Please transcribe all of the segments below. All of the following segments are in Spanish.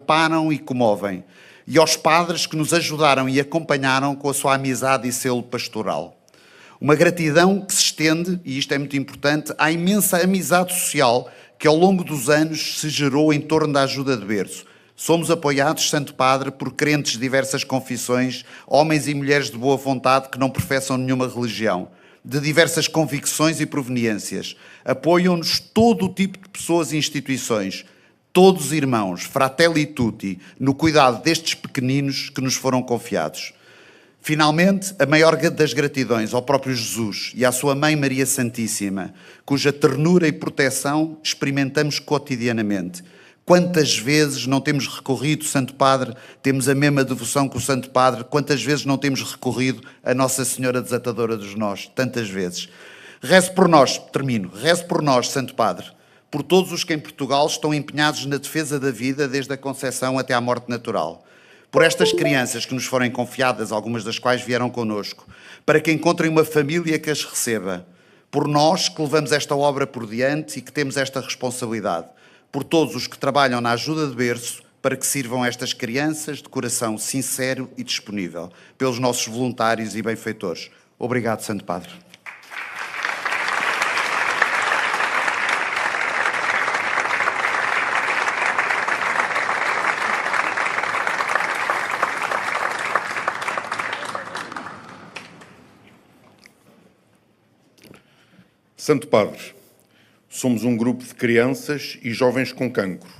preparam e comovem, e aos padres que nos ajudaram e acompanharam com a sua amizade e selo pastoral. Uma gratidão que se estende, e isto é muito importante, à imensa amizade social que ao longo dos anos se gerou em torno da ajuda de berço. Somos apoiados, Santo Padre, por crentes de diversas confissões, homens e mulheres de boa vontade que não professam nenhuma religião, de diversas convicções e proveniências. Apoiam-nos todo o tipo de pessoas e instituições, todos irmãos, fratelli tutti, no cuidado destes pequeninos que nos foram confiados. Finalmente, a maior das gratidões ao próprio Jesus e à sua Mãe Maria Santíssima, cuja ternura e proteção experimentamos cotidianamente. Quantas vezes não temos recorrido, Santo Padre, temos a mesma devoção que o Santo Padre, quantas vezes não temos recorrido a Nossa Senhora Desatadora dos Nós, tantas vezes. Reze por nós, reze por nós, Santo Padre, por todos os que em Portugal estão empenhados na defesa da vida desde a concepção até à morte natural. Por estas crianças que nos foram confiadas, algumas das quais vieram connosco, para que encontrem uma família que as receba. Por nós que levamos esta obra por diante e que temos esta responsabilidade. Por todos os que trabalham na ajuda de berço, para que sirvam estas crianças de coração sincero e disponível, pelos nossos voluntários e benfeitores. Obrigado, Santo Padre. Santo Padre, somos um grupo de crianças e jovens com cancro,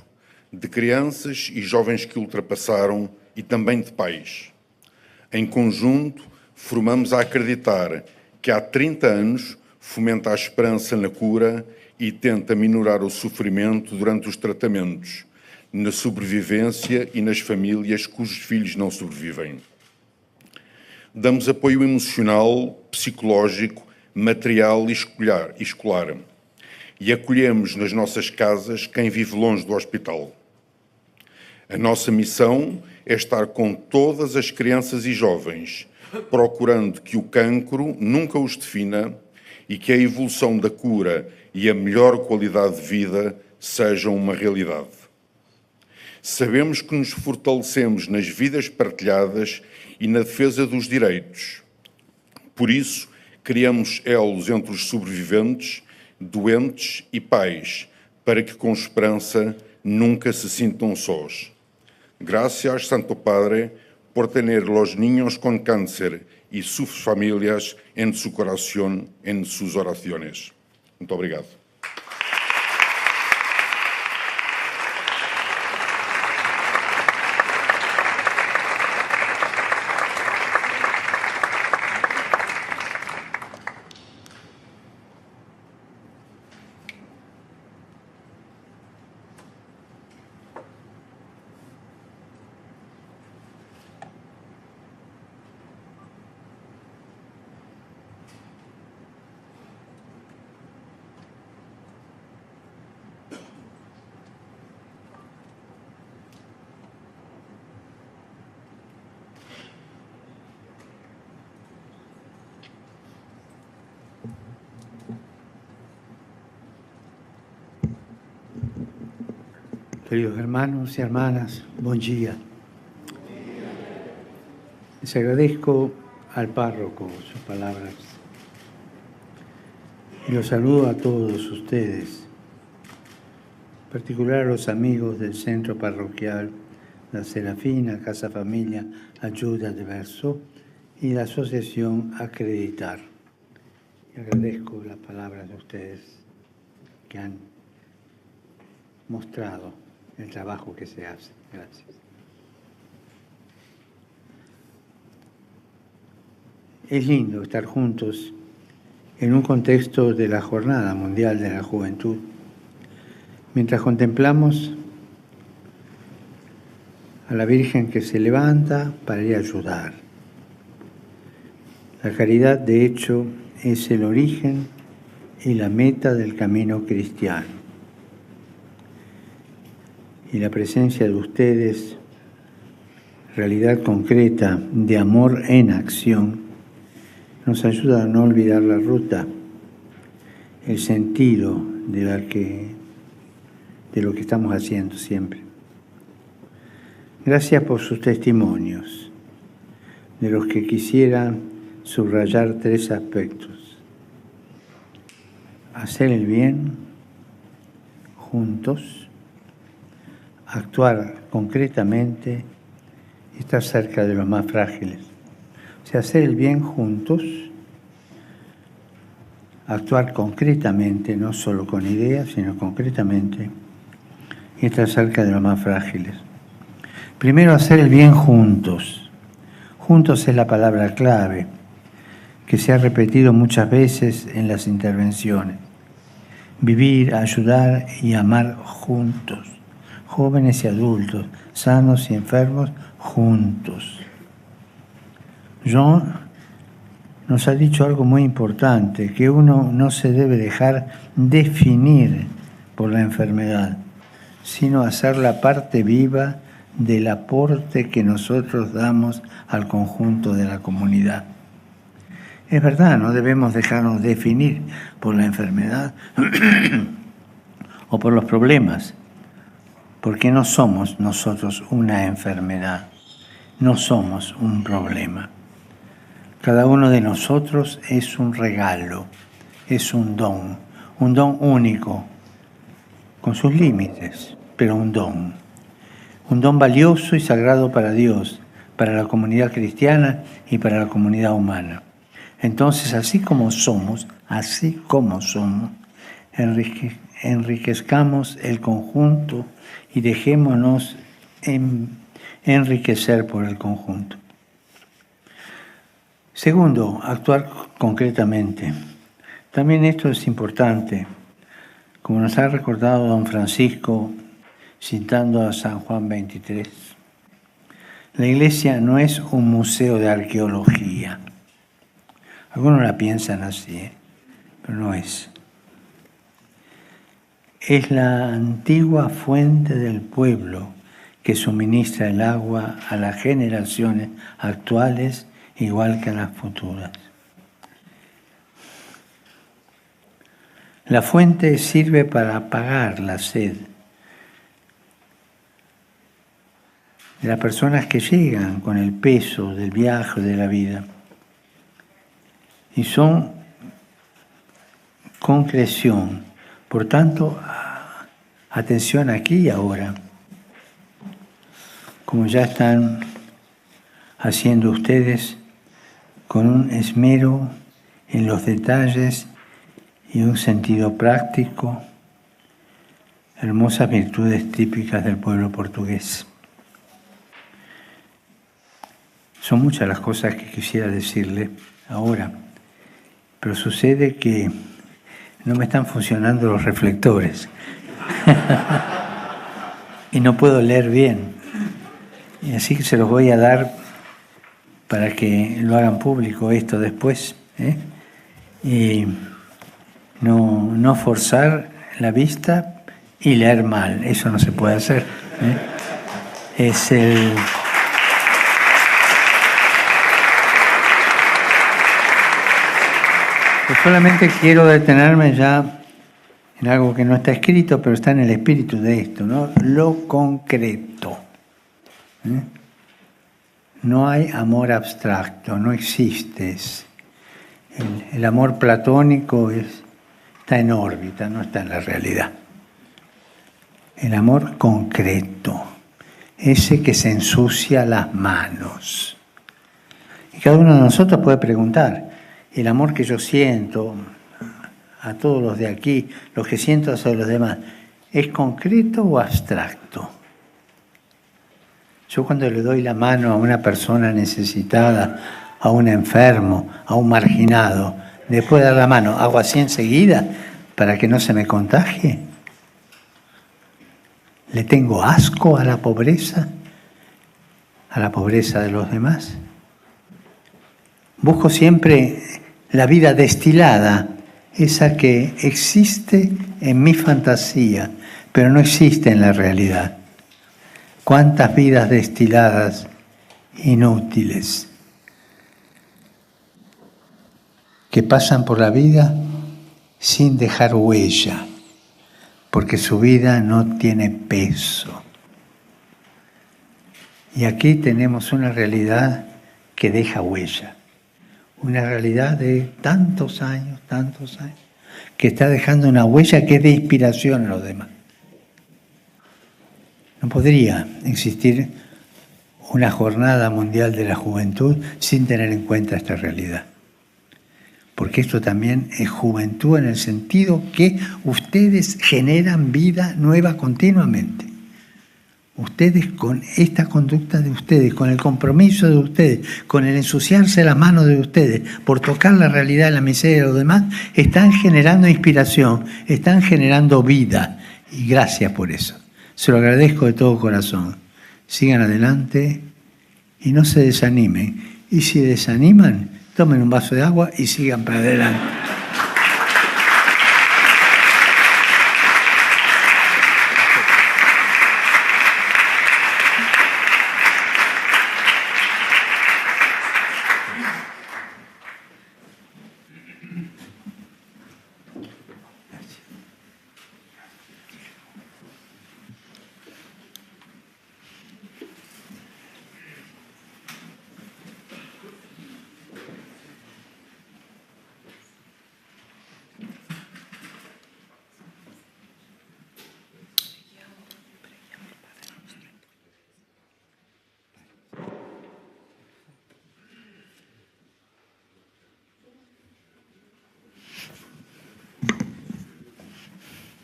de crianças e jovens que ultrapassaram e também de pais. Em conjunto, formamos a acreditar que há 30 anos fomenta a esperança na cura e tenta minorar o sofrimento durante os tratamentos, na sobrevivência e nas famílias cujos filhos não sobrevivem. Damos apoio emocional, psicológico, material e escolar. E acolhemos nas nossas casas quem vive longe do hospital. A nossa missão é estar com todas as crianças e jovens, procurando que o cancro nunca os defina e que a evolução da cura e a melhor qualidade de vida sejam uma realidade. Sabemos que nos fortalecemos nas vidas partilhadas e na defesa dos direitos. Por isso, criamos elos entre os sobreviventes, doentes e pais, para que com esperança nunca se sintam sós. Gracias, Santo Padre, por tener los niños con cáncer y sus familias en su corazón, en sus oraciones. Muito obrigado. Queridos hermanos y hermanas, buen día. Les agradezco al párroco sus palabras y los saludo a todos ustedes, en particular a los amigos del Centro Parroquial La Serafina, Casa Familia, Ayuda de Verso y la Asociación Acreditar. Y agradezco las palabras de ustedes que han mostrado el trabajo que se hace. Gracias. Es lindo estar juntos en un contexto de la Jornada Mundial de la Juventud, mientras contemplamos a la Virgen que se levanta para ir a ayudar. La caridad, de hecho, es el origen y la meta del camino cristiano. Y la presencia de ustedes, realidad concreta de amor en acción, nos ayuda a no olvidar la ruta, el sentido de lo que estamos haciendo siempre. Gracias por sus testimonios, de los que quisiera subrayar 3 aspectos. Hacer el bien juntos, actuar concretamente y estar cerca de los más frágiles. O sea, hacer el bien juntos, actuar concretamente, no solo con ideas, sino concretamente, y estar cerca de los más frágiles. Primero, hacer el bien juntos. Juntos es la palabra clave, que se ha repetido muchas veces en las intervenciones. Vivir, ayudar y amar juntos. Jóvenes y adultos, sanos y enfermos, juntos. Jean nos ha dicho algo muy importante, que uno no se debe dejar definir por la enfermedad, sino hacer la parte viva del aporte que nosotros damos al conjunto de la comunidad. Es verdad, no debemos dejarnos definir por la enfermedad o por los problemas, porque no somos nosotros una enfermedad, no somos un problema. Cada uno de nosotros es un regalo, es un don único, con sus límites, pero un don valioso y sagrado para Dios, para la comunidad cristiana y para la comunidad humana. Entonces, así como somos, enriquezcamos el conjunto y dejémonos enriquecer por el conjunto. Segundo, actuar concretamente. También esto es importante, como nos ha recordado don Francisco, citando a San Juan 23. La Iglesia no es un museo de arqueología. Algunos la piensan así, pero no es. Es la antigua fuente del pueblo que suministra el agua a las generaciones actuales igual que a las futuras. La fuente sirve para apagar la sed de las personas que llegan con el peso del viaje de la vida y son concreción. Por tanto, atención aquí y ahora, como ya están haciendo ustedes con un esmero en los detalles y un sentido práctico, hermosas virtudes típicas del pueblo portugués. Son muchas las cosas que quisiera decirle ahora, pero sucede que no me están funcionando los reflectores y no puedo leer bien. Y así que se los voy a dar para que lo hagan público esto después, y no forzar la vista y leer mal, eso no se puede hacer. Pues solamente quiero detenerme ya en algo que no está escrito, pero está en el espíritu de esto, ¿no? Lo concreto. No hay amor abstracto, no existe. El amor platónico está en órbita, no está en la realidad. El amor concreto, ese que se ensucia las manos. Y cada uno de nosotros puede preguntar, el amor que yo siento a todos los de aquí, los que siento hacia los demás, ¿es concreto o abstracto? Yo cuando le doy la mano a una persona necesitada, a un enfermo, a un marginado, después de dar la mano, ¿hago así enseguida para que no se me contagie? ¿Le tengo asco a la pobreza de los demás? Busco siempre la vida destilada, esa que existe en mi fantasía, pero no existe en la realidad. ¿Cuántas vidas destiladas inútiles que pasan por la vida sin dejar huella, porque su vida no tiene peso? Y aquí tenemos una realidad que deja huella. Una realidad de tantos años, que está dejando una huella que es de inspiración a los demás. No podría existir una jornada mundial de la juventud sin tener en cuenta esta realidad. Porque esto también es juventud en el sentido que ustedes generan vida nueva continuamente. Ustedes con esta conducta de ustedes, con el compromiso de ustedes, con el ensuciarse las manos de ustedes por tocar la realidad de la miseria de los demás, están generando inspiración, están generando vida. Y gracias por eso. Se lo agradezco de todo corazón. Sigan adelante y no se desanimen. Y si desaniman, tomen un vaso de agua y sigan para adelante.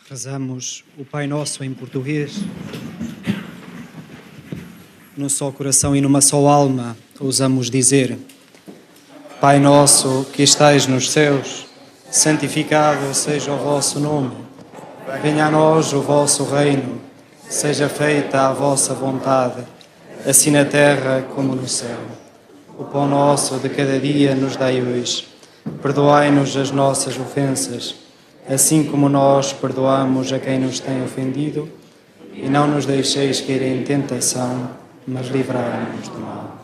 Rezamos o Pai Nosso em português. Num só coração e numa só alma, ousamos dizer: Pai Nosso que estais nos céus, santificado seja o vosso nome. Venha a nós o vosso reino, seja feita a vossa vontade, assim na terra como no céu. O pão nosso de cada dia nos dai hoje. Perdoai-nos as nossas ofensas, assim como nós perdoamos a quem nos tem ofendido, e não nos deixeis cair em tentação, mas livrai-nos do mal.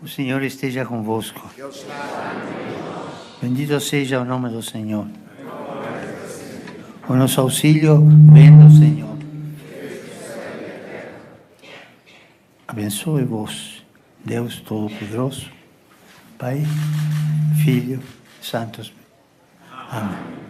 O Senhor esteja convosco. Bendito seja o nome do Senhor. O nosso auxílio vem do Senhor. Abençoe-vos, Deus Todo-Poderoso, Pai, Filho, Santos. Amém.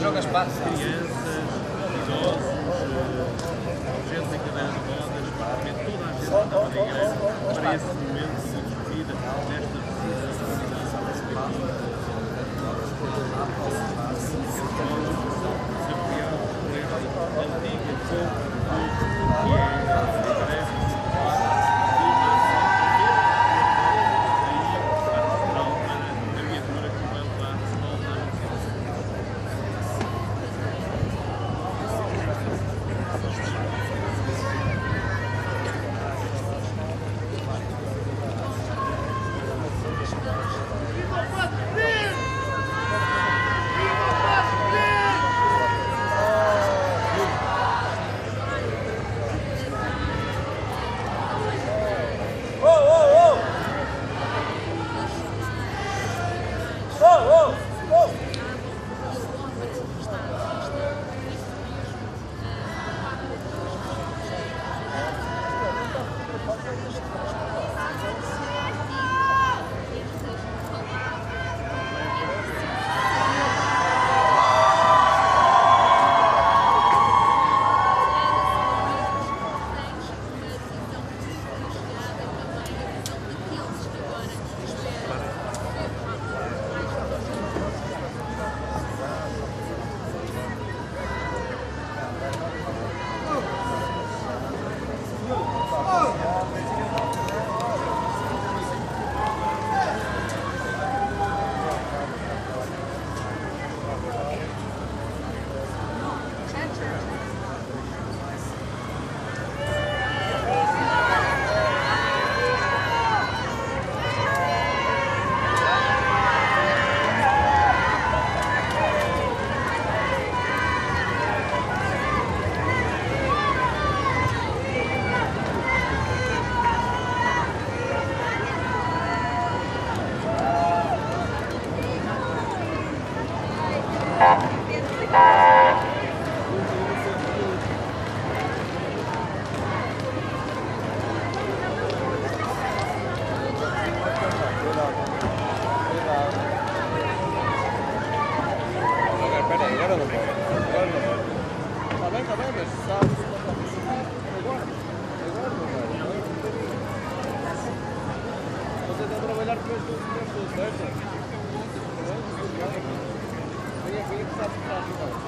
Jogas passos. Crianças, idosos, gente em cadeira de rodas, praticamente toda a gente estava na igreja para esse momento de despedida nesta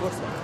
Força.